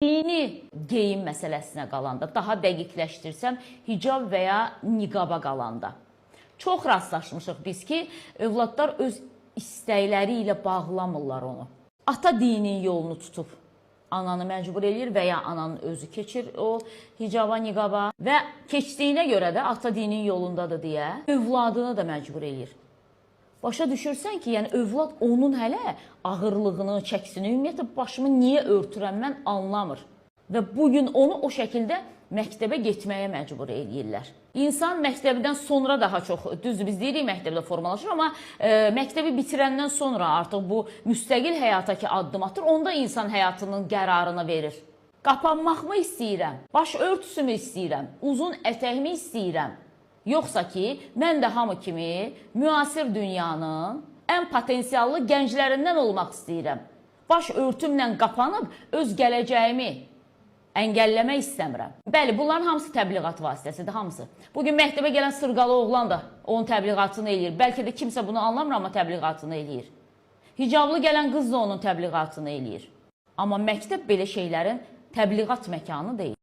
Dini geyim məsələsinə qalanda, daha dəqiqləşdirsəm, hicab və ya niqaba qalanda. Çox rastlaşmışıq biz ki, övladlar öz istəkləri ilə bağlamırlar onu. Ata dinin yolunu tutub ananı məcbur eləyir və ya ananın özü keçir o hicaba, niqaba və keçdiyinə görə də ata dinin yolundadır deyə övladını da məcbur eləyir. Başa düşürsən ki, yəni övlad onun hələ ağırlığını, çəkisini, ümumiyyətlə başımı niyə örtürəm mən anlamır. Və bugün onu o şəkildə məktəbə getməyə məcbur eləyirlər. İnsan məktəbdən sonra daha çox, düzdür biz deyirik məktəbdə formalaşır, amma məktəbi bitirəndən sonra artıq bu müstəqil həyata ki addım atır, onda insan həyatının qərarını verir. Qapanmaqmı istəyirəm, baş örtüsümü istəyirəm, uzun ətəyimi istəyirəm. Yoxsa ki, mən də hamı kimi müasir dünyanın ən potensiallı gənclərindən olmaq istəyirəm. Baş örtümlə qapanıb öz gələcəyimi əngəlləmək istəmirəm. Bəli, bunların hamısı təbliğat vasitəsidir, hamısı. Bugün məktəbə gələn sırğalı oğlan da onun təbliğatını eləyir. Bəlkə də kimsə bunu anlamır, amma təbliğatını eləyir. Hicablı gələn qız da onun təbliğatını eləyir. Amma məktəb belə şeylərin təbliğat məkanı deyil.